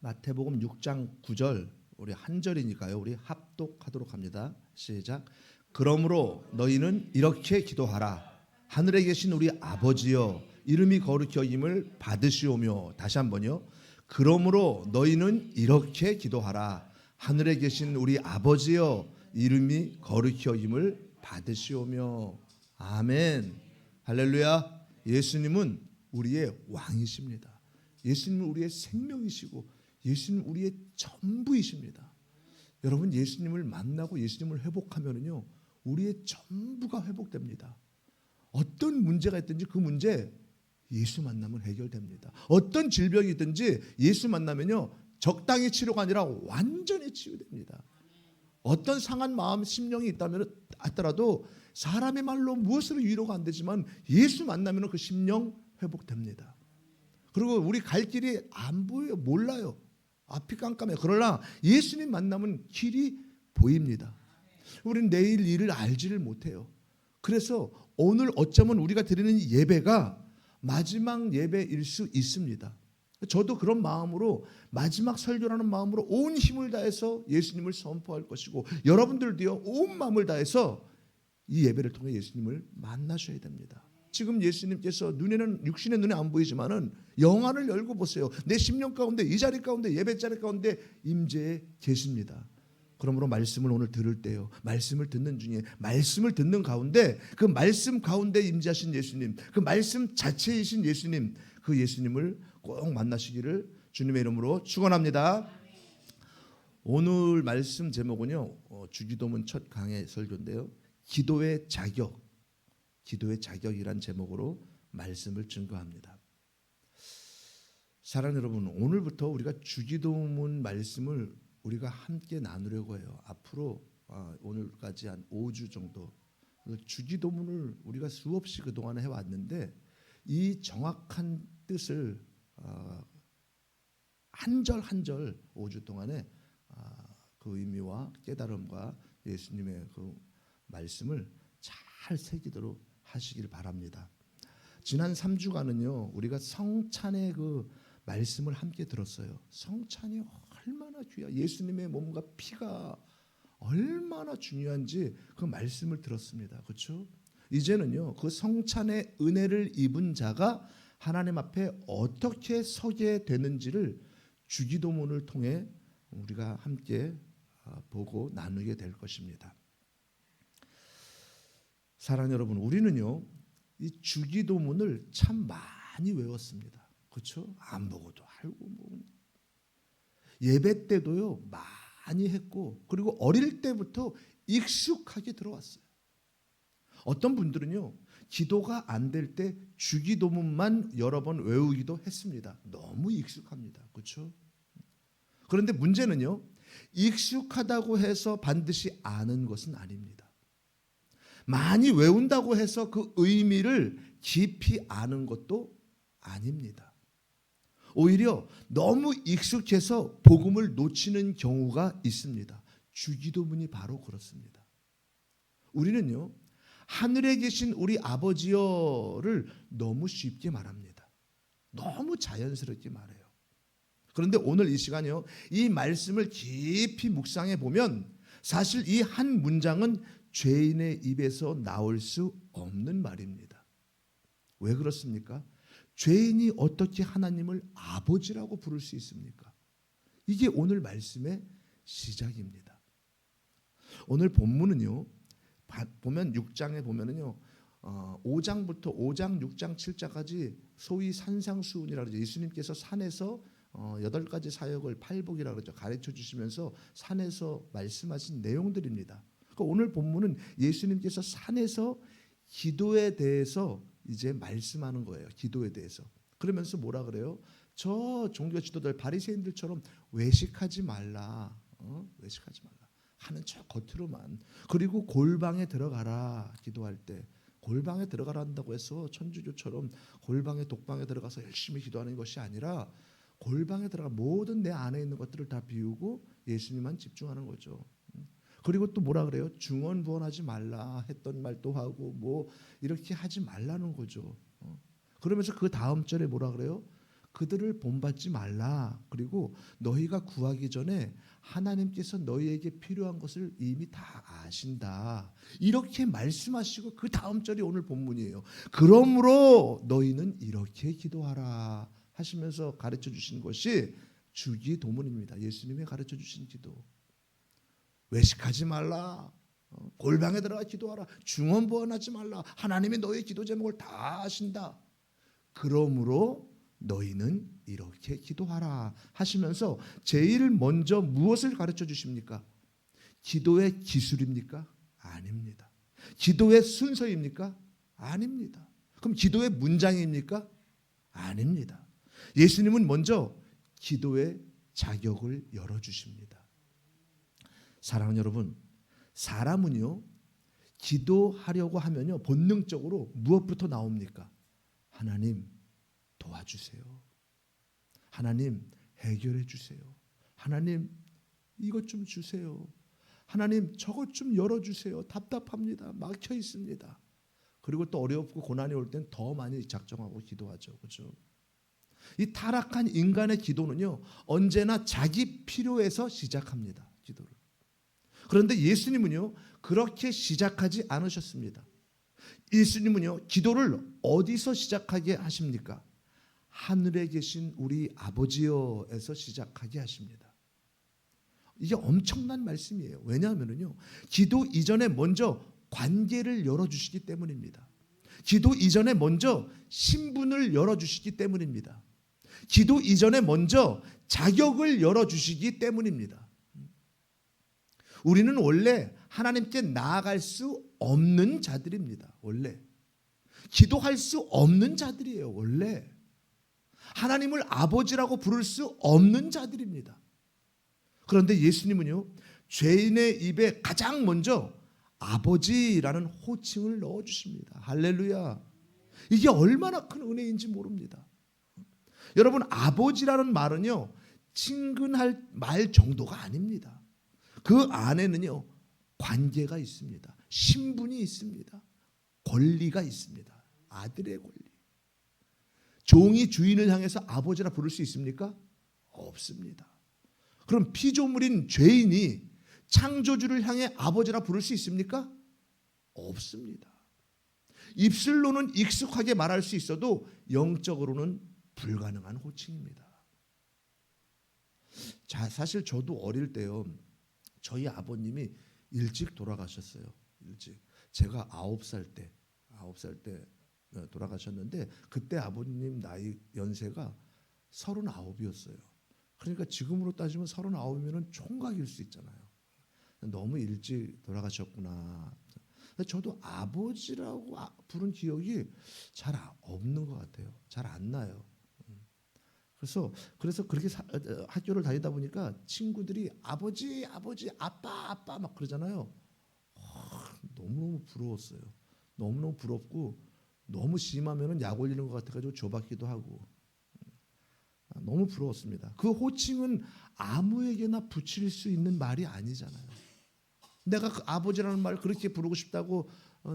마태복음 6장 9절 우리 한 절이니까요. 우리 합독하도록 합니다. 시작. 그러므로 너희는 이렇게 기도하라. 하늘에 계신 우리 아버지여 이름이 거룩히 여김을 받으시오며. 다시 한번요. 그러므로 너희는 이렇게 기도하라. 하늘에 계신 우리 아버지여 이름이 거룩히 여김을 받으시오며. 아멘. 할렐루야. 예수님은 우리의 왕이십니다. 예수님은 우리의 생명이시고 예수님은 우리의 전부이십니다. 여러분, 예수님을 만나고 예수님을 회복하면요 우리의 전부가 회복됩니다. 어떤 문제가 있든지 그 문제 예수 만나면 해결됩니다. 어떤 질병이 있든지 예수 만나면요 적당히 치료가 아니라 완전히 치유됩니다. 어떤 상한 마음 심령이 있다면 하더라도 사람의 말로 무엇으로 위로가 안 되지만 예수 만나면 그 심령 회복됩니다. 그리고 우리 갈 길이 안 보여요. 몰라요. 앞이 깜깜해요. 그러나 예수님 만나면 길이 보입니다. 우리는 내일 일을 알지를 못해요. 그래서 오늘 어쩌면 우리가 드리는 예배가 마지막 예배일 수 있습니다. 저도 그런 마음으로 마지막 설교라는 마음으로 온 힘을 다해서 예수님을 선포할 것이고 여러분들도요 온 마음을 다해서 이 예배를 통해 예수님을 만나셔야 됩니다. 지금 예수님께서 눈에는 육신의 눈에 안 보이지만은 영안을 열고 보세요. 내 심령 가운데 이 자리 가운데 예배 자리 가운데 임재해 계십니다. 그러므로 말씀을 오늘 들을 때요. 말씀을 듣는 중에 말씀을 듣는 가운데 그 말씀 가운데 임재하신 예수님, 그 말씀 자체이신 예수님, 그 예수님을 꼭 만나시기를 주님의 이름으로 축원합니다. 오늘 말씀 제목은요. 주기도문 첫 강의 설교인데요. 기도의 자격. 기도의 자격이란 제목으로 말씀을 증거합니다. 사랑하는 여러분, 오늘부터 우리가 주기도문 말씀을 우리가 함께 나누려고 해요. 앞으로 오늘까지 한 5주 정도 주기도문을 우리가 수없이 그동안 해왔는데 이 정확한 뜻을 한 절 한 절 5주 동안에 그 의미와 깨달음과 예수님의 그 말씀을 잘 새기도록 하시길 바랍니다. 지난 3주간은요 우리가 성찬의 그 말씀을 함께 들었어요. 성찬이 얼마나 예수님의 몸과 피가 얼마나 중요한지 그 말씀을 들었습니다. 그렇죠? 이제는요 그 성찬의 은혜를 입은 자가 하나님 앞에 어떻게 서게 되는지를 주기도문을 통해 우리가 함께 보고 나누게 될 것입니다. 사랑하는 여러분, 우리는요 이 주기도문을 참 많이 외웠습니다. 그렇죠? 안 보고도 알고 뭐 예배 때도요 많이 했고 그리고 어릴 때부터 익숙하게 들어왔어요. 어떤 분들은요 기도가 안 될 때 주기도문만 여러 번 외우기도 했습니다. 너무 익숙합니다. 그렇죠? 그런데 문제는요 익숙하다고 해서 반드시 아는 것은 아닙니다. 많이 외운다고 해서 그 의미를 깊이 아는 것도 아닙니다. 오히려 너무 익숙해서 복음을 놓치는 경우가 있습니다. 주기도문이 바로 그렇습니다. 우리는요 하늘에 계신 우리 아버지여를 너무 쉽게 말합니다. 너무 자연스럽게 말해요. 그런데 오늘 이 시간이요 이 말씀을 깊이 묵상해 보면 사실 이 한 문장은 죄인의 입에서 나올 수 없는 말입니다. 왜 그렇습니까? 죄인이 어떻게 하나님을 아버지라고 부를 수 있습니까? 이게 오늘 말씀의 시작입니다. 오늘 본문은요 보면 6장에 보면은요 5장부터 5장, 6장, 7장까지 소위 산상수훈이라고 그러죠. 예수님께서 산에서 8가지 사역을 팔복이라고 그러죠. 가르쳐 주시면서 산에서 말씀하신 내용들입니다. 그러니까 오늘 본문은 예수님께서 산에서 기도에 대해서 이제 말씀하는 거예요. 기도에 대해서. 그러면서 뭐라 그래요? 저 종교 지도자들 바리새인들처럼 외식하지 말라. 외식하지 말라. 하는 저 겉으로만. 그리고 골방에 들어가라. 기도할 때. 골방에 들어가라 한다고 해서 천주교처럼 골방에 독방에 들어가서 열심히 기도하는 것이 아니라 골방에 들어가 모든 내 안에 있는 것들을 다 비우고 예수님만 집중하는 거죠. 그리고 또 뭐라 그래요? 중언부언하지 말라 했던 말도 하고 뭐 이렇게 하지 말라는 거죠. 그러면서 그 다음 절에 뭐라 그래요? 그들을 본받지 말라. 그리고 너희가 구하기 전에 하나님께서 너희에게 필요한 것을 이미 다 아신다. 이렇게 말씀하시고 그 다음 절이 오늘 본문이에요. 그러므로 너희는 이렇게 기도하라 하시면서 가르쳐 주신 것이 주기도문입니다. 예수님이 가르쳐 주신 기도. 외식하지 말라. 골방에 들어가 기도하라. 중언부언하지 말라. 하나님이 너의 기도 제목을 다 아신다. 그러므로 너희는 이렇게 기도하라 하시면서 제일 먼저 무엇을 가르쳐 주십니까? 기도의 기술입니까? 아닙니다. 기도의 순서입니까? 아닙니다. 그럼 기도의 문장입니까? 아닙니다. 예수님은 먼저 기도의 자격을 열어주십니다. 사랑하는 여러분, 사람은요 기도하려고 하면요 본능적으로 무엇부터 나옵니까? 하나님 도와주세요. 하나님 해결해 주세요. 하나님 이것 좀 주세요. 하나님 저것 좀 열어주세요. 답답합니다. 막혀 있습니다. 그리고 또 어렵고 고난이 올 땐 더 많이 작정하고 기도하죠. 그렇죠? 이 타락한 인간의 기도는요 언제나 자기 필요에서 시작합니다. 기도를. 그런데 예수님은요 그렇게 시작하지 않으셨습니다. 예수님은요 기도를 어디서 시작하게 하십니까? 하늘에 계신 우리 아버지여에서 시작하게 하십니다. 이게 엄청난 말씀이에요. 왜냐하면요 기도 이전에 먼저 관계를 열어주시기 때문입니다. 기도 이전에 먼저 신분을 열어주시기 때문입니다. 기도 이전에 먼저 자격을 열어주시기 때문입니다. 우리는 원래 하나님께 나아갈 수 없는 자들입니다. 원래 기도할 수 없는 자들이에요. 원래 하나님을 아버지라고 부를 수 없는 자들입니다. 그런데 예수님은요 죄인의 입에 가장 먼저 아버지라는 호칭을 넣어주십니다. 할렐루야. 이게 얼마나 큰 은혜인지 모릅니다. 여러분 아버지라는 말은요 친근할 말 정도가 아닙니다. 그 안에는요 관계가 있습니다. 신분이 있습니다. 권리가 있습니다. 아들의 권리. 종이 주인을 향해서 아버지라 부를 수 있습니까? 없습니다. 그럼 피조물인 죄인이 창조주를 향해 아버지라 부를 수 있습니까? 없습니다. 입술로는 익숙하게 말할 수 있어도 영적으로는 불가능한 호칭입니다. 자, 사실 저도 어릴 때요 저희 아버님이 일찍 돌아가셨어요. 일찍. 제가 9살 때 돌아가셨는데 그때 아버님 나이 연세가 39이었어요. 그러니까 지금으로 따지면 39이면 총각일 수 있잖아요. 너무 일찍 돌아가셨구나. 저도 아버지라고 부른 기억이 잘 없는 것 같아요. 잘 안 나요. 그래서 그렇게 학교를 다니다 보니까 친구들이 아버지, 아빠 막 그러잖아요. 너무너무 부러웠어요. 너무너무 부럽고 너무 심하면은 약 올리는 것 같아가지고 조받기도 하고 너무 부러웠습니다. 그 호칭은 아무에게나 붙일 수 있는 말이 아니잖아요. 내가 그 아버지라는 말을 그렇게 부르고 싶다고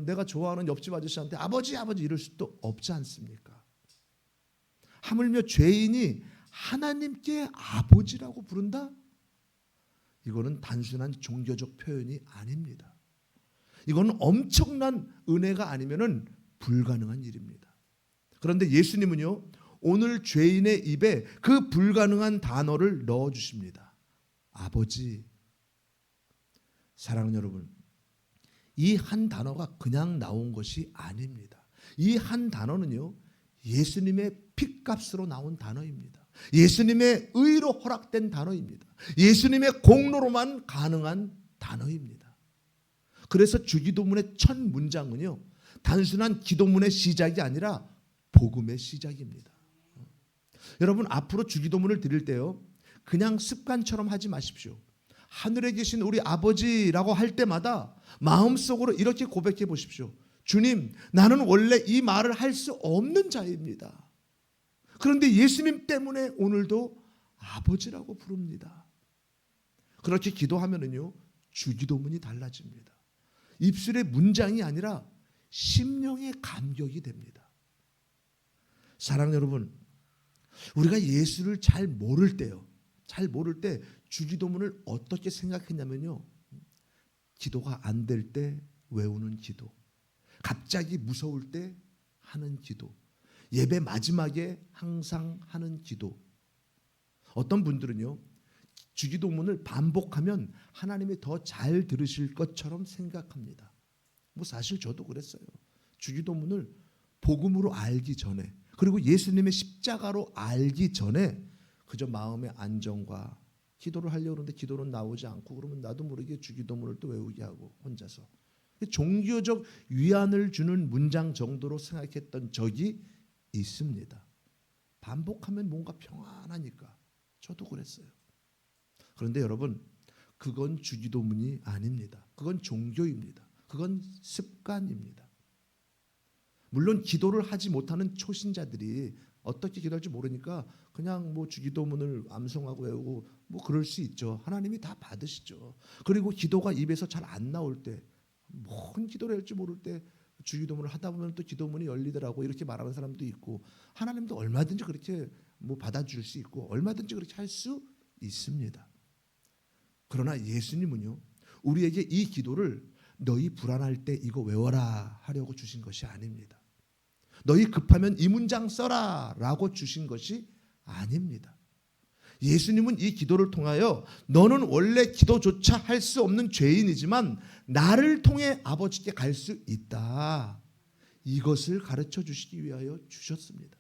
내가 좋아하는 옆집 아저씨한테 아버지 이럴 수도 없지 않습니까? 하물며 죄인이 하나님께 아버지라고 부른다? 이거는 단순한 종교적 표현이 아닙니다. 이거는 엄청난 은혜가 아니면은 불가능한 일입니다. 그런데 예수님은요 오늘 죄인의 입에 그 불가능한 단어를 넣어 주십니다. 아버지. 사랑하는 여러분, 이 한 단어가 그냥 나온 것이 아닙니다. 이 한 단어는요 예수님의 핏값으로 나온 단어입니다. 예수님의 의로 허락된 단어입니다. 예수님의 공로로만 가능한 단어입니다. 그래서 주기도문의 첫 문장은요 단순한 기도문의 시작이 아니라 복음의 시작입니다. 여러분 앞으로 주기도문을 드릴 때요 그냥 습관처럼 하지 마십시오. 하늘에 계신 우리 아버지라고 할 때마다 마음속으로 이렇게 고백해 보십시오. 주님, 나는 원래 이 말을 할 수 없는 자입니다. 그런데 예수님 때문에 오늘도 아버지라고 부릅니다. 그렇게 기도하면은요 주기도문이 달라집니다. 입술의 문장이 아니라 심령의 감격이 됩니다. 사랑하는 여러분, 우리가 예수를 잘 모를 때요. 잘 모를 때 주기도문을 어떻게 생각했냐면요. 기도가 안 될 때 외우는 기도. 갑자기 무서울 때 하는 기도. 예배 마지막에 항상 하는 기도. 어떤 분들은요. 주기도문을 반복하면 하나님이 더 잘 들으실 것처럼 생각합니다. 뭐 사실 저도 그랬어요. 주기도문을 복음으로 알기 전에 그리고 예수님의 십자가로 알기 전에 그저 마음의 안정과 기도를 하려고 그러는데 기도는 나오지 않고 그러면 나도 모르게 주기도문을 또 외우게 하고 혼자서 종교적 위안을 주는 문장 정도로 생각했던 적이 있습니다. 반복하면 뭔가 평안하니까 저도 그랬어요. 그런데 여러분 그건 주기도문이 아닙니다. 그건 종교입니다. 그건 습관입니다. 물론 기도를 하지 못하는 초신자들이 어떻게 기도할지 모르니까 그냥 뭐 주기도문을 암송하고 외우고 뭐 그럴 수 있죠. 하나님이 다 받으시죠. 그리고 기도가 입에서 잘 안 나올 때, 뭔 기도를 할지 모를 때 주기도문을 하다 보면 또 기도문이 열리더라고 이렇게 말하는 사람도 있고 하나님도 얼마든지 그렇게 뭐 받아줄 수 있고 얼마든지 그렇게 할 수 있습니다. 그러나 예수님은요 우리에게 이 기도를 너희 불안할 때 이거 외워라 하려고 주신 것이 아닙니다. 너희 급하면 이 문장 써라 라고 주신 것이 아닙니다. 예수님은 이 기도를 통하여 너는 원래 기도조차 할 수 없는 죄인이지만 나를 통해 아버지께 갈 수 있다. 이것을 가르쳐 주시기 위하여 주셨습니다.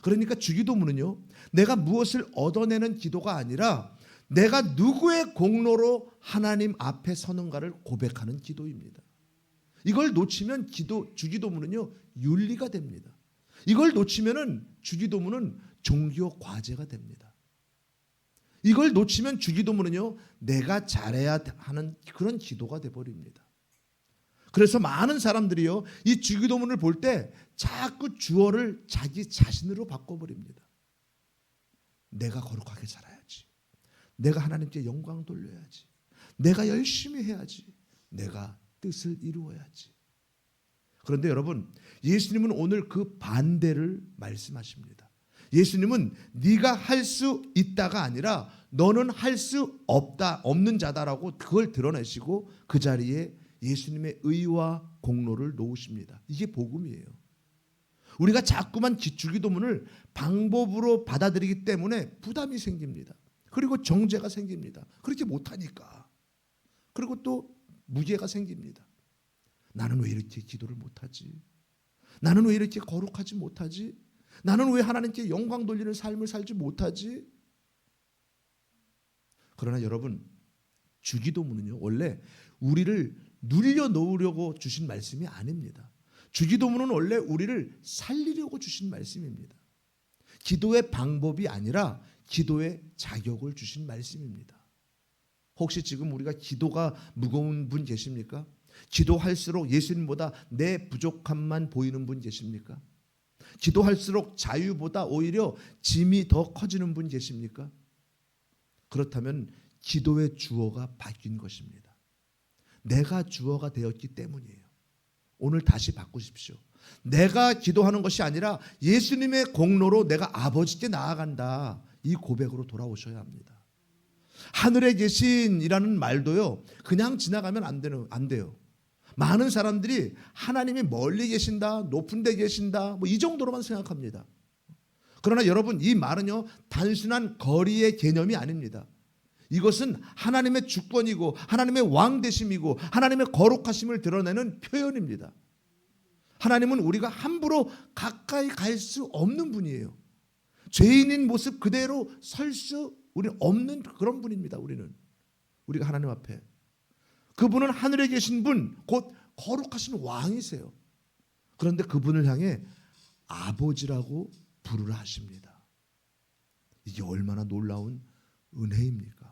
그러니까 주기도문은요 내가 무엇을 얻어내는 기도가 아니라 내가 누구의 공로로 하나님 앞에 서는가를 고백하는 기도입니다. 이걸 놓치면 주기도문은요 윤리가 됩니다. 이걸 놓치면은 주기도문은 종교 과제가 됩니다. 이걸 놓치면 주기도문은요 내가 잘해야 하는 그런 기도가 돼버립니다. 그래서 많은 사람들이요 이 주기도문을 볼 때 자꾸 주어를 자기 자신으로 바꿔버립니다. 내가 거룩하게 살아야지. 내가 하나님께 영광 돌려야지. 내가 열심히 해야지. 내가 뜻을 이루어야지. 그런데 여러분 예수님은 오늘 그 반대를 말씀하십니다. 예수님은 네가 할 수 있다가 아니라 너는 할 수 없는 자다라고 그걸 드러내시고 그 자리에 예수님의 의와 공로를 놓으십니다. 이게 복음이에요. 우리가 자꾸만 주기도문을 방법으로 받아들이기 때문에 부담이 생깁니다. 그리고 정죄가 생깁니다. 그렇게 못하니까. 그리고 또 무죄가 생깁니다. 나는 왜 이렇게 기도를 못하지? 나는 왜 이렇게 거룩하지 못하지? 나는 왜 하나님께 영광 돌리는 삶을 살지 못하지? 그러나 여러분 주기도문은요 원래 우리를 눌려놓으려고 주신 말씀이 아닙니다. 주기도문은 원래 우리를 살리려고 주신 말씀입니다. 기도의 방법이 아니라 기도의 자격을 주신 말씀입니다. 혹시 지금 우리가 기도가 무거운 분 계십니까? 기도할수록 예수님보다 내 부족함만 보이는 분 계십니까? 기도할수록 자유보다 오히려 짐이 더 커지는 분 계십니까? 그렇다면 기도의 주어가 바뀐 것입니다. 내가 주어가 되었기 때문이에요. 오늘 다시 바꾸십시오. 내가 기도하는 것이 아니라 예수님의 공로로 내가 아버지께 나아간다. 이 고백으로 돌아오셔야 합니다. 하늘에 계신이라는 말도요 그냥 지나가면 안 돼요. 많은 사람들이 하나님이 멀리 계신다, 높은 데 계신다 뭐 이 정도로만 생각합니다. 그러나 여러분 이 말은요 단순한 거리의 개념이 아닙니다. 이것은 하나님의 주권이고 하나님의 왕되심이고 하나님의 거룩하심을 드러내는 표현입니다. 하나님은 우리가 함부로 가까이 갈 수 없는 분이에요. 죄인인 모습 그대로 설 수 우리 없는 그런 분입니다. 우리가 하나님 앞에 그분은 하늘에 계신 분 곧 거룩하신 왕이세요. 그런데 그분을 향해 아버지라고 부르라 하십니다. 이게 얼마나 놀라운 은혜입니까?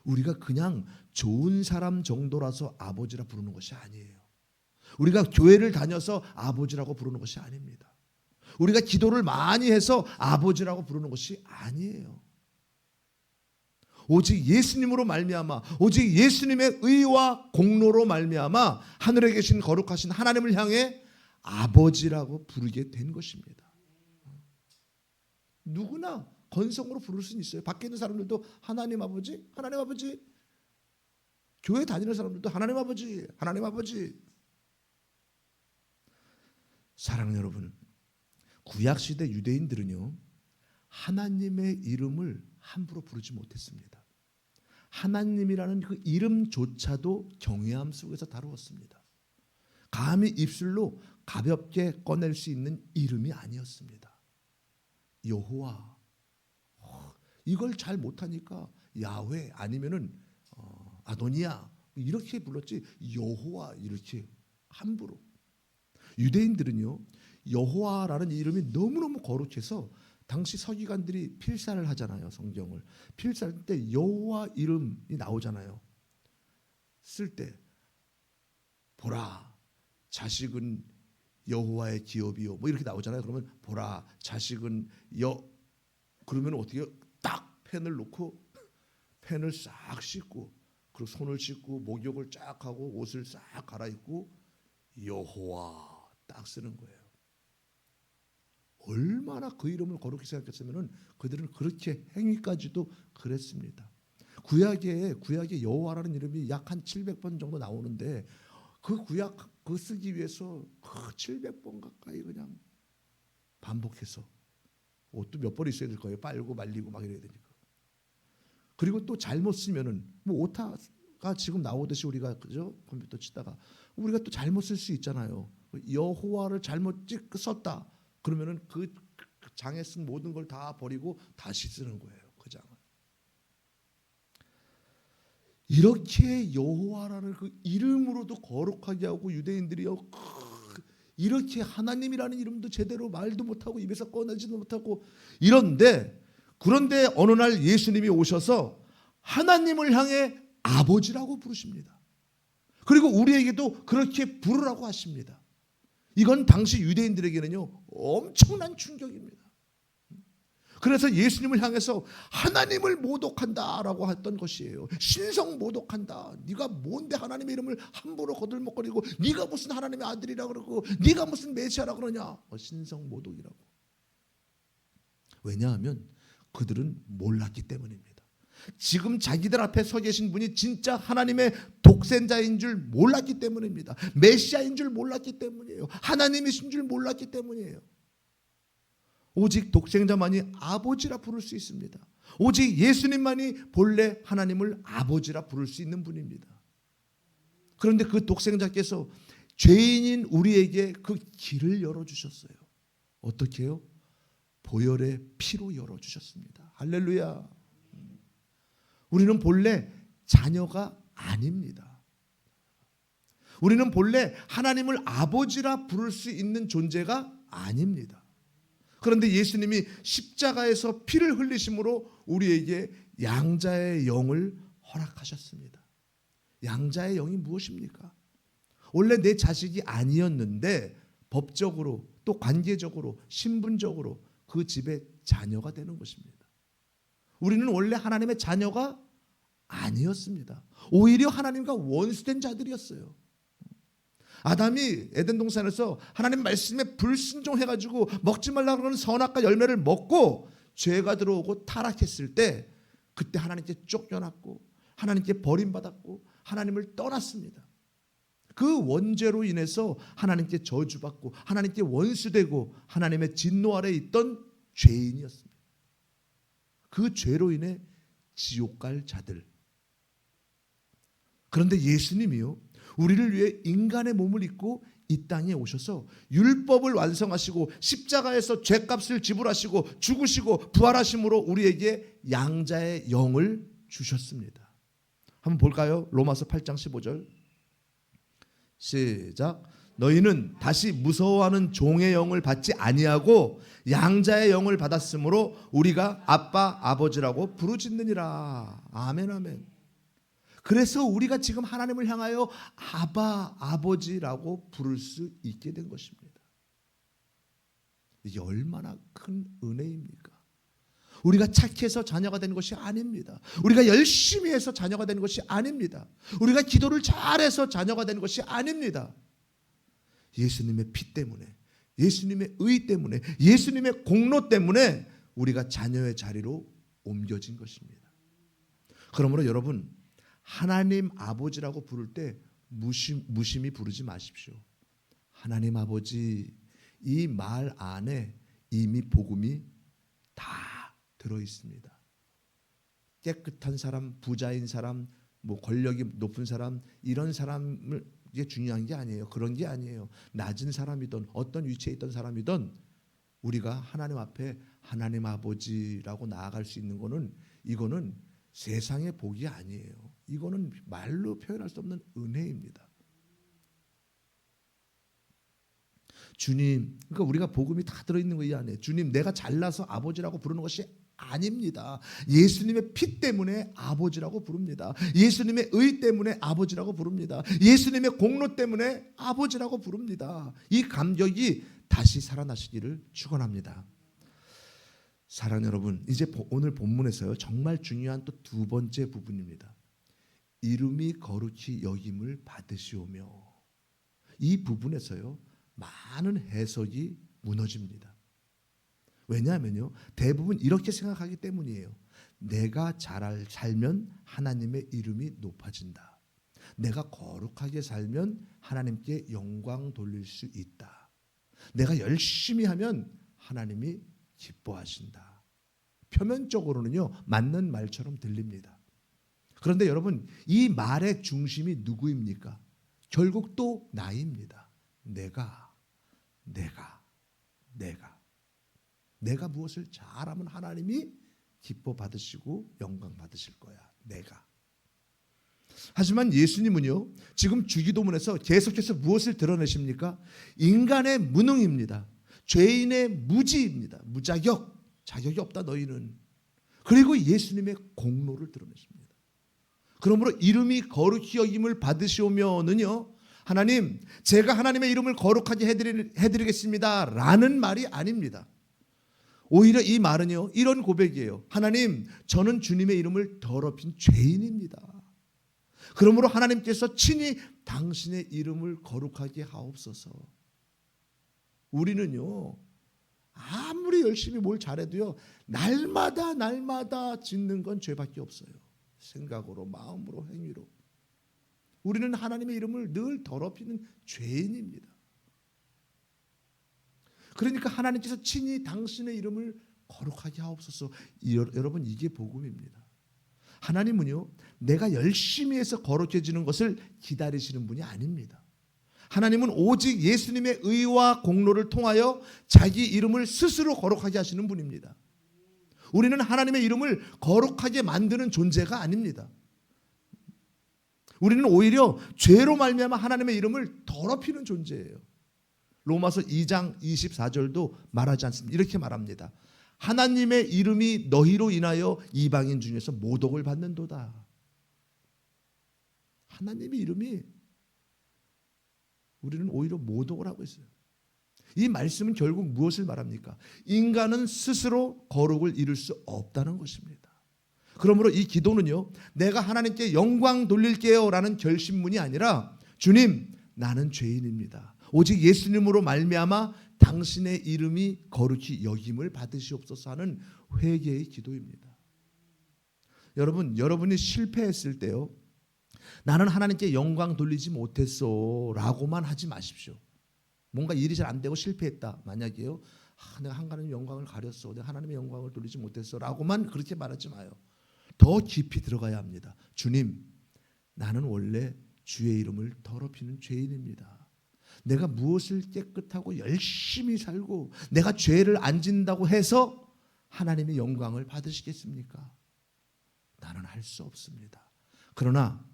우리가 그냥 좋은 사람 정도라서 아버지라 부르는 것이 아니에요. 우리가 교회를 다녀서 아버지라고 부르는 것이 아닙니다. 우리가 기도를 많이 해서 아버지라고 부르는 것이 아니에요. 오직 예수님으로 말미암아 오직 예수님의 의와 공로로 말미암아 하늘에 계신 거룩하신 하나님을 향해 아버지라고 부르게 된 것입니다. 누구나 건성으로 부를 수는 있어요. 밖에 있는 사람들도 하나님 아버지, 하나님 아버지. 교회 다니는 사람들도 하나님 아버지, 하나님 아버지. 사랑하는 여러분, 구약시대 유대인들은요, 하나님의 이름을 함부로 부르지 못했습니다. 하나님이라는 그 이름조차도 경외함 속에서 다루었습니다. 감히 입술로 가볍게 꺼낼 수 있는 이름이 아니었습니다. 여호와, 이걸 잘 못하니까 야훼 아니면은 아도니아 이렇게 불렀지, 여호와 이렇게 함부로. 유대인들은요, 여호와라는 이름이 너무너무 거룩해서 당시 서기관들이 필사를 하잖아요. 성경을 필사할 때 여호와 이름이 나오잖아요. 쓸 때 보라 자식은 여호와의 기업이요 뭐 이렇게 나오잖아요. 그러면 보라 자식은 그러면 어떻게 딱 펜을 놓고 펜을 싹 씻고 그리고 손을 씻고 목욕을 쫙 하고 옷을 싹 갈아입고 여호와 딱 쓰는 거예요. 얼마나 그 이름을 거룩히 생각했으면은 그들은 그렇게 행위까지도 그랬습니다. 구약에 여호와라는 이름이 약 한 700번 정도 나오는데 그 구약 그 쓰기 위해서 그 700번 가까이 그냥 반복해서 옷도 몇 벌 있어야 될 거예요. 빨고 말리고 막 이래야 되니까. 그리고 또 잘못 쓰면은 뭐 오타가 지금 나오듯이 우리가 그죠 컴퓨터 치다가 우리가 또 잘못 쓸 수 있잖아요. 여호와를 잘못 썼다. 그러면은 그 장에 쓴 모든 걸 다 버리고 다시 쓰는 거예요. 그 장을. 이렇게 여호와라는 그 이름으로도 거룩하게 하고 유대인들이요 이렇게 하나님이라는 이름도 제대로 말도 못하고 입에서 꺼내지도 못하고 그런데 어느 날 예수님이 오셔서 하나님을 향해 아버지라고 부르십니다. 그리고 우리에게도 그렇게 부르라고 하십니다. 이건 당시 유대인들에게는요 엄청난 충격입니다. 그래서 예수님을 향해서 하나님을 모독한다라고 했던 것이에요. 신성 모독한다. 네가 뭔데 하나님의 이름을 함부로 거들먹거리고 네가 무슨 하나님의 아들이라 그러고 네가 무슨 메시아라 그러냐. 신성 모독이라고. 왜냐하면 그들은 몰랐기 때문입니다. 지금 자기들 앞에 서 계신 분이 진짜 하나님의 독생자인 줄 몰랐기 때문입니다. 메시아인 줄 몰랐기 때문이에요. 하나님이신 줄 몰랐기 때문이에요. 오직 독생자만이 아버지라 부를 수 있습니다. 오직 예수님만이 본래 하나님을 아버지라 부를 수 있는 분입니다. 그런데 그 독생자께서 죄인인 우리에게 그 길을 열어주셨어요. 어떻게 해요? 보혈의 피로 열어주셨습니다. 할렐루야. 우리는 본래 자녀가 아닙니다. 우리는 본래 하나님을 아버지라 부를 수 있는 존재가 아닙니다. 그런데 예수님이 십자가에서 피를 흘리심으로 우리에게 양자의 영을 허락하셨습니다. 양자의 영이 무엇입니까? 원래 내 자식이 아니었는데 법적으로 또 관계적으로 신분적으로 그 집의 자녀가 되는 것입니다. 우리는 원래 하나님의 자녀가 아니었습니다. 오히려 하나님과 원수된 자들이었어요. 아담이 에덴 동산에서 하나님 말씀에 불순종해가지고 먹지 말라 그러는 선악과 열매를 먹고 죄가 들어오고 타락했을 때 그때 하나님께 쫓겨났고 하나님께 버림받았고 하나님을 떠났습니다. 그 원죄로 인해서 하나님께 저주받고 하나님께 원수되고 하나님의 진노 아래 있던 죄인이었습니다. 그 죄로 인해 지옥 갈 자들. 그런데 예수님이요 우리를 위해 인간의 몸을 입고 이 땅에 오셔서 율법을 완성하시고 십자가에서 죄값을 지불하시고 죽으시고 부활하심으로 우리에게 양자의 영을 주셨습니다. 한번 볼까요? 로마서 8장 15절 시작. 너희는 다시 무서워하는 종의 영을 받지 아니하고 양자의 영을 받았으므로 우리가 아빠 아버지라고 부르짖느니라. 아멘 아멘. 그래서 우리가 지금 하나님을 향하여 아바 아버지라고 부를 수 있게 된 것입니다. 이게 얼마나 큰 은혜입니까? 우리가 착해서 자녀가 된 것이 아닙니다. 우리가 열심히 해서 자녀가 된 것이 아닙니다. 우리가 기도를 잘해서 자녀가 된 것이 아닙니다. 예수님의 피 때문에, 예수님의 의 때문에, 예수님의 공로 때문에 우리가 자녀의 자리로 옮겨진 것입니다. 그러므로 여러분, 하나님 아버지라고 부를 때 무심히 부르지 마십시오. 하나님 아버지, 이 말 안에 이미 복음이 다 들어 있습니다. 깨끗한 사람, 부자인 사람, 뭐 권력이 높은 사람, 이런 사람을 이게 중요한 게 아니에요. 그런 게 아니에요. 낮은 사람이든 어떤 위치에 있던 사람이든 우리가 하나님 앞에 하나님 아버지라고 나아갈 수 있는 거는, 이거는 세상의 복이 아니에요. 이거는 말로 표현할 수 없는 은혜입니다. 주님, 그러니까 우리가 복음이 다 들어있는 거 이 안에. 주님, 내가 잘나서 아버지라고 부르는 것이 아닙니다. 예수님의 피 때문에 아버지라고 부릅니다. 예수님의 의 때문에 아버지라고 부릅니다. 예수님의 공로 때문에 아버지라고 부릅니다. 이 감격이 다시 살아나시기를 축원합니다. 사랑하는 여러분, 이제 오늘 본문에서요, 정말 중요한 또 두 번째 부분입니다. 이름이 거룩히 여김을 받으시오며. 이 부분에서요, 많은 해석이 무너집니다. 왜냐하면요, 대부분 이렇게 생각하기 때문이에요. 내가 잘 살면 하나님의 이름이 높아진다. 내가 거룩하게 살면 하나님께 영광 돌릴 수 있다. 내가 열심히 하면 하나님이 기뻐하신다. 표면적으로는요, 맞는 말처럼 들립니다. 그런데 여러분, 이 말의 중심이 누구입니까? 결국 또 나입니다. 내가 무엇을 잘하면 하나님이 기뻐 받으시고 영광 받으실 거야. 내가. 하지만 예수님은요, 지금 주기도문에서 계속해서 무엇을 드러내십니까? 인간의 무능입니다. 죄인의 무지입니다. 무자격, 자격이 없다 너희는. 그리고 예수님의 공로를 드러내십니다. 그러므로 이름이 거룩히 여김을 받으시오면은요, 하나님, 제가 하나님의 이름을 거룩하게 해드리겠습니다 라는 말이 아닙니다. 오히려 이 말은요, 이런 고백이에요. 하나님, 저는 주님의 이름을 더럽힌 죄인입니다. 그러므로 하나님께서 친히 당신의 이름을 거룩하게 하옵소서. 우리는요, 아무리 열심히 뭘 잘해도요, 날마다 짓는 건 죄밖에 없어요. 생각으로, 마음으로, 행위로. 우리는 하나님의 이름을 늘 더럽히는 죄인입니다. 그러니까 하나님께서 친히 당신의 이름을 거룩하게 하옵소서. 여러분, 이게 복음입니다. 하나님은요, 내가 열심히 해서 거룩해지는 것을 기다리시는 분이 아닙니다. 하나님은 오직 예수님의 의와 공로를 통하여 자기 이름을 스스로 거룩하게 하시는 분입니다. 우리는 하나님의 이름을 거룩하게 만드는 존재가 아닙니다. 우리는 오히려 죄로 말미암아 하나님의 이름을 더럽히는 존재예요. 로마서 2장 24절도 말하지 않습니다. 이렇게 말합니다. 하나님의 이름이 너희로 인하여 이방인 중에서 모독을 받는도다. 하나님의 이름이 우리는 오히려 모독을 하고 있어요. 이 말씀은 결국 무엇을 말합니까? 인간은 스스로 거룩을 이룰 수 없다는 것입니다. 그러므로 이 기도는요, 내가 하나님께 영광 돌릴게요 라는 결심문이 아니라, 주님, 나는 죄인입니다. 오직 예수님으로 말미암아 당신의 이름이 거룩히 여김을 받으시옵소서 하는 회개의 기도입니다. 여러분, 여러분이 실패했을 때요, 나는 하나님께 영광 돌리지 못했어 라고만 하지 마십시오. 뭔가 일이 잘 안 되고 실패했다. 만약에요, 내가 하나님의 영광을 가렸어, 내가 하나님의 영광을 돌리지 못했어 라고만 그렇게 말하지 마요. 더 깊이 들어가야 합니다. 주님, 나는 원래 주의 이름을 더럽히는 죄인입니다. 내가 무엇을 깨끗하고 열심히 살고 내가 죄를 안 짓는다고 해서 하나님의 영광을 받으시겠습니까? 나는 할 수 없습니다. 그러나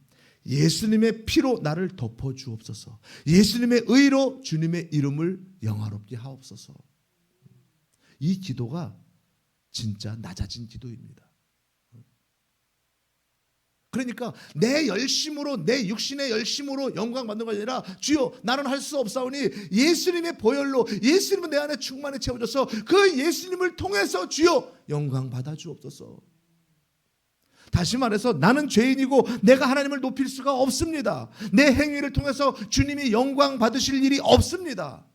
예수님의 피로 나를 덮어 주옵소서. 예수님의 의로 주님의 이름을 영화롭게 하옵소서. 이 기도가 진짜 낮아진 기도입니다. 그러니까 내 열심으로, 내 육신의 열심으로 영광 받는 것이 아니라, 주여 나는 할 수 없사오니 예수님의 보혈로 예수님은 내 안에 충만히 채워져서 그 예수님을 통해서 주여 영광 받아 주옵소서. 다시 말해서 나는 죄인이고 내가 하나님을 높일 수가 없습니다. 내 행위를 통해서 주님이 영광 받으실 일이 없습니다.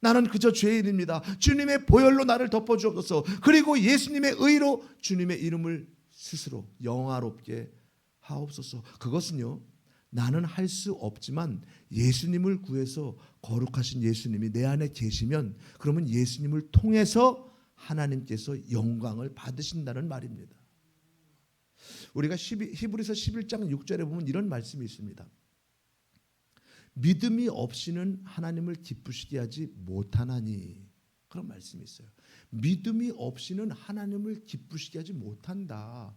나는 그저 죄인입니다. 주님의 보혈로 나를 덮어주옵소서. 그리고 예수님의 의로 주님의 이름을 스스로 영화롭게 하옵소서. 그것은요, 나는 할 수 없지만 예수님을 구해서 거룩하신 예수님이 내 안에 계시면 그러면 예수님을 통해서 하나님께서 영광을 받으신다는 말입니다. 우리가 히브리서 11장 6절에 보면 이런 말씀이 있습니다. 믿음이 없이는 하나님을 기쁘시게 하지 못하나니, 그런 말씀이 있어요. 믿음이 없이는 하나님을 기쁘시게 하지 못한다.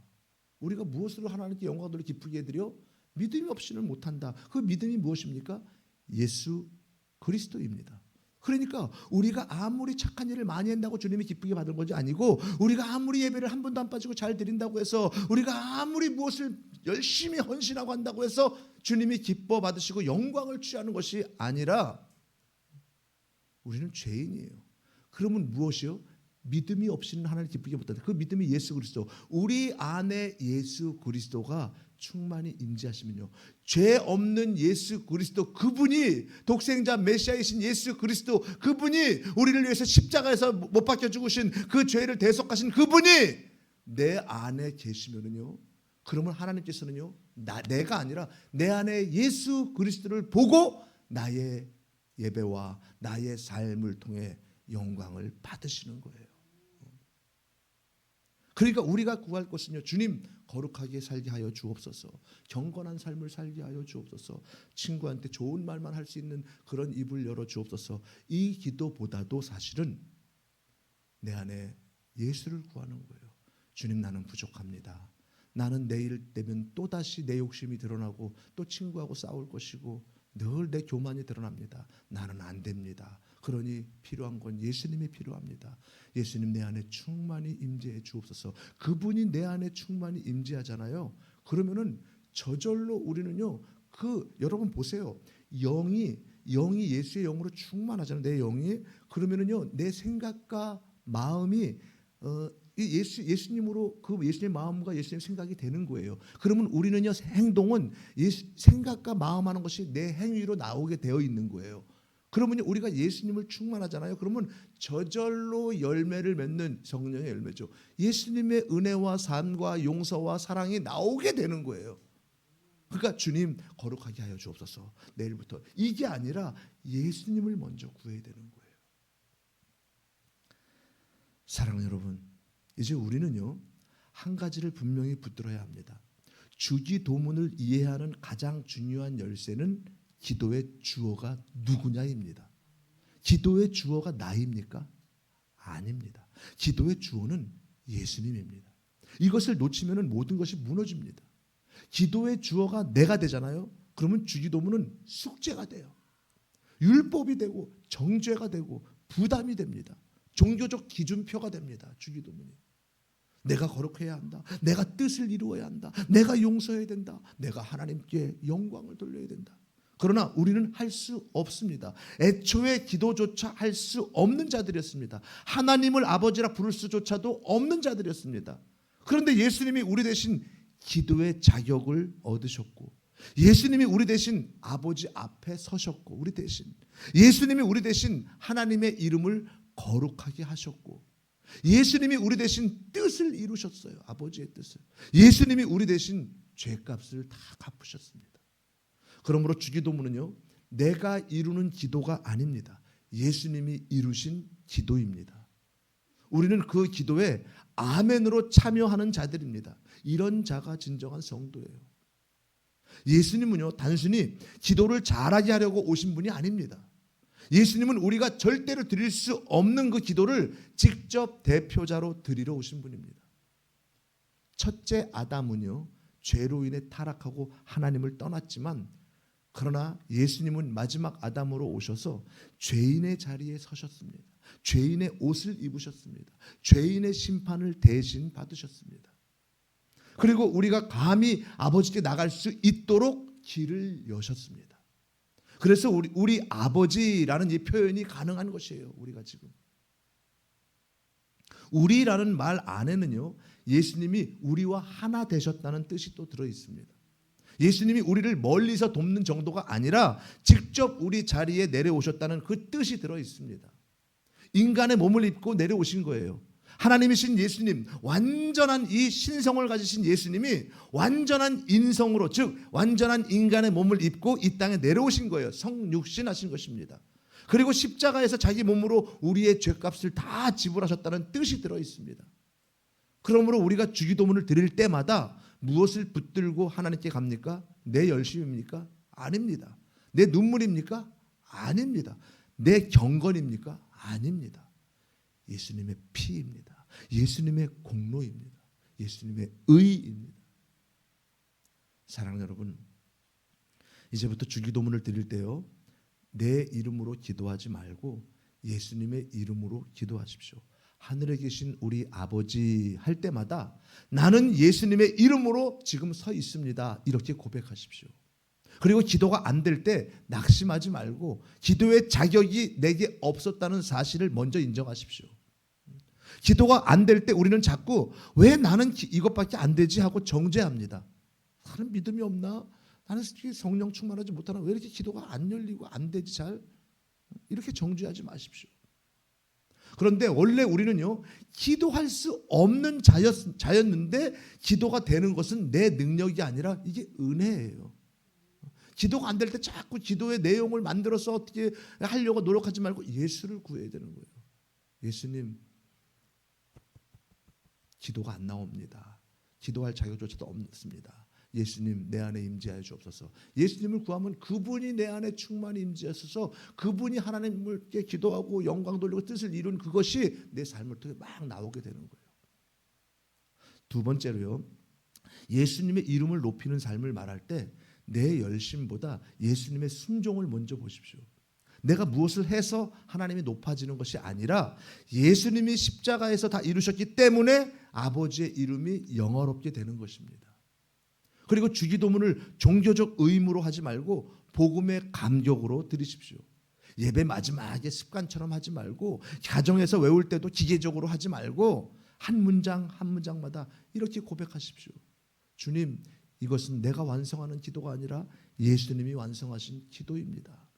우리가 무엇으로 하나님께 영광을 기쁘게 해드려? 믿음이 없이는 못한다. 그 믿음이 무엇입니까? 예수 그리스도입니다. 그러니까 우리가 아무리 착한 일을 많이 한다고 주님이 기쁘게 받은 것이 아니고, 우리가 아무리 예배를 한 번도 안 빠지고 잘 드린다고 해서, 우리가 아무리 무엇을 열심히 헌신하고 한다고 해서 주님이 기뻐 받으시고 영광을 취하는 것이 아니라, 우리는 죄인이에요. 그러면 무엇이요? 믿음이 없이는 하나님을 기쁘게 못한다. 그 믿음이 예수 그리스도. 우리 안에 예수 그리스도가 충만히 임재하시면요, 죄 없는 예수 그리스도, 그분이 독생자 메시아이신 예수 그리스도, 그분이 우리를 위해서 십자가에서 못 박혀 죽으신 그 죄를 대속하신 그분이 내 안에 계시면은요, 그러면 하나님께서는요, 내가 아니라 내 안에 예수 그리스도를 보고 나의 예배와 나의 삶을 통해 영광을 받으시는 거예요. 그러니까 우리가 구할 것은요, 주님 거룩하게 살게 하여 주옵소서. 경건한 삶을 살게 하여 주옵소서. 친구한테 좋은 말만 할 수 있는 그런 입을 열어 주옵소서. 이 기도보다도 사실은 내 안에 예수를 구하는 거예요. 주님, 나는 부족합니다. 나는 내일 되면 또다시 내 욕심이 드러나고 또 친구하고 싸울 것이고 늘 내 교만이 드러납니다. 나는 안 됩니다. 그러니 필요한 건 예수님이 필요합니다. 예수님 내 안에 충만히 임재해 주옵소서. 그분이 내 안에 충만히 임재하잖아요. 그러면은 저절로 우리는요, 여러분 보세요. 영이 예수의 영으로 충만하잖아요. 내 영이. 그러면은요, 내 생각과 마음이 예수님으로, 그 예수님의 마음과 예수님의 생각이 되는 거예요. 그러면 우리는요, 행동은 생각과 마음하는 것이 내 행위로 나오게 되어 있는 거예요. 그러면 우리가 예수님을 충만하잖아요. 그러면 저절로 열매를 맺는 성령의 열매죠. 예수님의 은혜와 삶과 용서와 사랑이 나오게 되는 거예요. 그러니까 주님 거룩하게 하여 주옵소서. 내일부터 이게 아니라 예수님을 먼저 구해야 되는 거예요. 사랑하는 여러분, 이제 우리는요, 한 가지를 분명히 붙들어야 합니다. 주기도문을 이해하는 가장 중요한 열쇠는 기도의 주어가 누구냐입니다. 기도의 주어가 나입니까? 아닙니다. 기도의 주어는 예수님입니다. 이것을 놓치면 모든 것이 무너집니다. 기도의 주어가 내가 되잖아요. 그러면 주기도문은 숙제가 돼요. 율법이 되고 정죄가 되고 부담이 됩니다. 종교적 기준표가 됩니다. 주기도문이. 내가 거룩해야 한다. 내가 뜻을 이루어야 한다. 내가 용서해야 된다. 내가 하나님께 영광을 돌려야 된다. 그러나 우리는 할 수 없습니다. 애초에 기도조차 할 수 없는 자들이었습니다. 하나님을 아버지라 부를 수조차도 없는 자들이었습니다. 그런데 예수님이 우리 대신 기도의 자격을 얻으셨고, 예수님이 우리 대신 아버지 앞에 서셨고, 우리 대신 예수님이 우리 대신 하나님의 이름을 거룩하게 하셨고, 예수님이 우리 대신 뜻을 이루셨어요. 아버지의 뜻을. 예수님이 우리 대신 죄값을 다 갚으셨습니다. 그러므로 주기도문은요, 내가 이루는 기도가 아닙니다. 예수님이 이루신 기도입니다. 우리는 그 기도에 아멘으로 참여하는 자들입니다. 이런 자가 진정한 성도예요. 예수님은요, 단순히 기도를 잘하게 하려고 오신 분이 아닙니다. 예수님은 우리가 절대로 드릴 수 없는 그 기도를 직접 대표자로 드리러 오신 분입니다. 첫째 아담은요, 죄로 인해 타락하고 하나님을 떠났지만, 그러나 예수님은 마지막 아담으로 오셔서 죄인의 자리에 서셨습니다. 죄인의 옷을 입으셨습니다. 죄인의 심판을 대신 받으셨습니다. 그리고 우리가 감히 아버지께 나갈 수 있도록 길을 여셨습니다. 그래서 우리 아버지라는 이 표현이 가능한 것이에요. 우리가 지금 우리라는 말 안에는요, 예수님이 우리와 하나 되셨다는 뜻이 또 들어 있습니다. 예수님이 우리를 멀리서 돕는 정도가 아니라 직접 우리 자리에 내려오셨다는 그 뜻이 들어 있습니다. 인간의 몸을 입고 내려오신 거예요. 하나님이신 예수님, 완전한 이 신성을 가지신 예수님이 완전한 인성으로, 즉 완전한 인간의 몸을 입고 이 땅에 내려오신 거예요. 성육신하신 것입니다. 그리고 십자가에서 자기 몸으로 우리의 죄값을 다 지불하셨다는 뜻이 들어 있습니다. 그러므로 우리가 주기도문을 드릴 때마다 무엇을 붙들고 하나님께 갑니까? 내 열심입니까? 아닙니다. 내 눈물입니까? 아닙니다. 내 경건입니까? 아닙니다. 예수님의 피입니다. 예수님의 공로입니다. 예수님의 의입니다. 사랑하는 여러분, 이제부터 주기도문을 드릴 때요, 내 이름으로 기도하지 말고 예수님의 이름으로 기도하십시오. 하늘에 계신 우리 아버지 할 때마다 나는 예수님의 이름으로 지금 서 있습니다. 이렇게 고백하십시오. 그리고 기도가 안 될 때 낙심하지 말고 기도의 자격이 내게 없었다는 사실을 먼저 인정하십시오. 기도가 안 될 때 우리는 자꾸 왜 나는 이것밖에 안 되지 하고 정죄합니다. 나는 믿음이 없나? 나는 성령 충만하지 못하나? 왜 이렇게 기도가 안 열리고 안 되지 잘? 이렇게 정죄하지 마십시오. 그런데 원래 우리는요, 기도할 수 없는 자였는데 기도가 되는 것은 내 능력이 아니라 이게 은혜예요. 기도가 안 될 때 자꾸 기도의 내용을 만들어서 어떻게 하려고 노력하지 말고 예수를 구해야 되는 거예요. 예수님, 기도가 안 나옵니다. 기도할 자격조차도 없습니다. 예수님, 내 안에 임재하여 주옵소서. 예수님을 구하면 그분이 내 안에 충만히 임재하셔서 그분이 하나님께 기도하고 영광 돌리고 뜻을 이룬 그것이 내 삶을 통해 막 나오게 되는 거예요. 두 번째로요, 예수님의 이름을 높이는 삶을 말할 때 내 열심보다 예수님의 순종을 먼저 보십시오. 내가 무엇을 해서 하나님이 높아지는 것이 아니라 예수님이 십자가에서 다 이루셨기 때문에 아버지의 이름이 영화롭게 되는 것입니다. 그리고 주기도문을 종교적 의무로 하지 말고 복음의 감격으로 드리십시오. 예배 마지막에 습관처럼 하지 말고 가정에서 외울 때도 기계적으로 하지 말고 한 문장 한 문장마다 이렇게 고백하십시오. 주님, 이것은 내가 완성하는 기도가 아니라 예수님이 완성하신 기도입니다.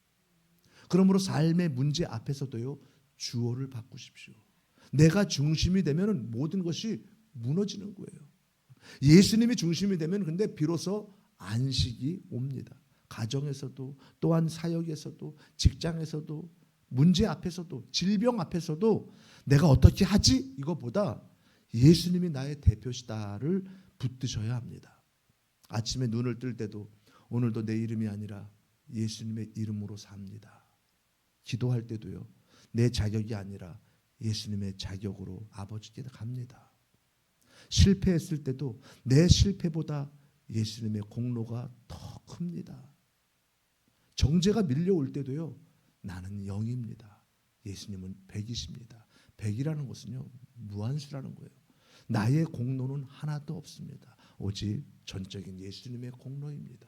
그러므로 삶의 문제 앞에서도요, 주어를 바꾸십시오. 내가 중심이 되면 모든 것이 무너지는 거예요. 예수님이 중심이 되면 근데 비로소 안식이 옵니다. 가정에서도, 또한 사역에서도, 직장에서도, 문제 앞에서도, 질병 앞에서도 내가 어떻게 하지? 이거보다 예수님이 나의 대표시다를 붙드셔야 합니다. 아침에 눈을 뜰 때도 오늘도 내 이름이 아니라 예수님의 이름으로 삽니다. 기도할 때도요, 내 자격이 아니라 예수님의 자격으로 아버지께 갑니다. 실패했을 때도 내 실패보다 예수님의 공로가 더 큽니다. 정죄가 밀려올 때도요, 나는 0입니다. 예수님은 100이십니다. 100이라는 것은요, 무한수라는 거예요. 나의 공로는 하나도 없습니다. 오직 전적인 예수님의 공로입니다.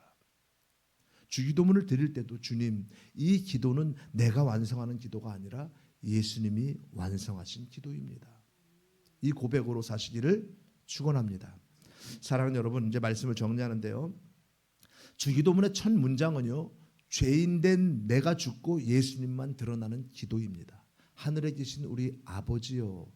주기도문을 드릴 때도 주님, 이 기도는 내가 완성하는 기도가 아니라 예수님이 완성하신 기도입니다. 이 고백으로 사시기를 축원합니다. 사랑하는 여러분, 이제 말씀을 정리하는데요, 주기도문의 첫 문장은요, 죄인된 내가 죽고 예수님만 드러나는 기도입니다. 하늘에 계신 우리 아버지요,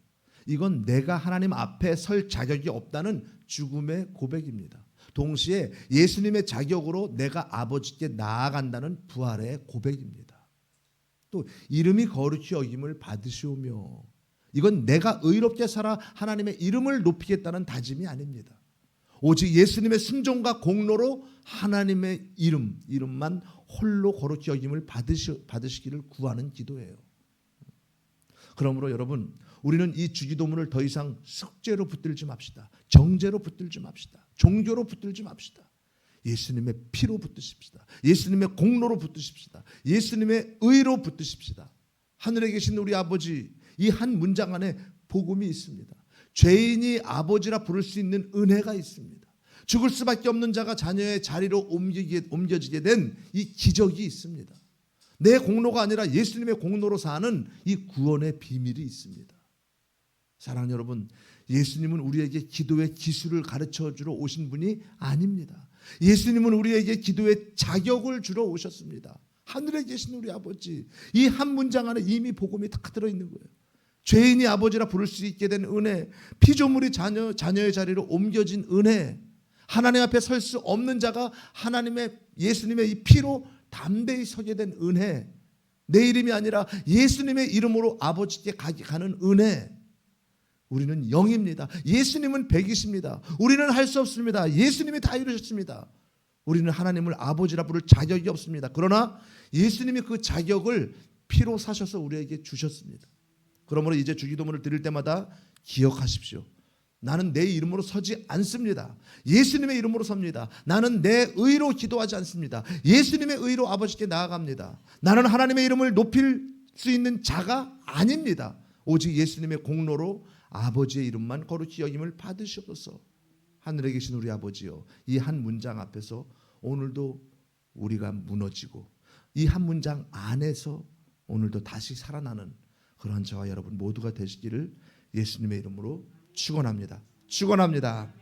이건 내가 하나님 앞에 설 자격이 없다는 죽음의 고백입니다. 동시에 예수님의 자격으로 내가 아버지께 나아간다는 부활의 고백입니다. 또 이름이 거룩히 여김을 받으시오며, 이건 내가 의롭게 살아 하나님의 이름을 높이겠다는 다짐이 아닙니다. 오직 예수님의 순종과 공로로 하나님의 이름만 홀로 거룩히 여김을 받으시기를 구하는 기도예요. 그러므로 여러분, 우리는 이 주기도문을 더 이상 숙제로 붙들지 맙시다. 정죄로 붙들지 맙시다. 종교로 붙들지 맙시다. 예수님의 피로 붙드십시다. 예수님의 공로로 붙드십시다. 예수님의 의로 붙드십시다. 하늘에 계신 우리 아버지, 이 한 문장 안에 복음이 있습니다. 죄인이 아버지라 부를 수 있는 은혜가 있습니다. 죽을 수밖에 없는 자가 자녀의 자리로 옮겨지게 된 이 기적이 있습니다. 내 공로가 아니라 예수님의 공로로 사는 이 구원의 비밀이 있습니다. 사랑하는 여러분, 예수님은 우리에게 기도의 기술을 가르쳐 주러 오신 분이 아닙니다. 예수님은 우리에게 기도의 자격을 주러 오셨습니다. 하늘에 계신 우리 아버지, 이 한 문장 안에 이미 복음이 다 들어있는 거예요. 죄인이 아버지라 부를 수 있게 된 은혜, 피조물이 자녀의 자리로 옮겨진 은혜, 하나님 앞에 설 수 없는 자가 하나님의 예수님의 이 피로 담대히 서게 된 은혜, 내 이름이 아니라 예수님의 이름으로 아버지께 가는 은혜. 우리는 0입니다. 예수님은 100이십니다. 우리는 할 수 없습니다. 예수님이 다 이루셨습니다. 우리는 하나님을 아버지라 부를 자격이 없습니다. 그러나 예수님이 그 자격을 피로 사셔서 우리에게 주셨습니다. 그러므로 이제 주기도문을 드릴 때마다 기억하십시오. 나는 내 이름으로 서지 않습니다. 예수님의 이름으로 섭니다. 나는 내 의로 기도하지 않습니다. 예수님의 의로 아버지께 나아갑니다. 나는 하나님의 이름을 높일 수 있는 자가 아닙니다. 오직 예수님의 공로로 아버지의 이름만 거룩히 여김을 받으시옵소서. 하늘에 계신 우리 아버지요, 이 한 문장 앞에서 오늘도 우리가 무너지고 이 한 문장 안에서 오늘도 다시 살아나는 그런 저와 여러분 모두가 되시기를 예수님의 이름으로 축원합니다. 축원합니다.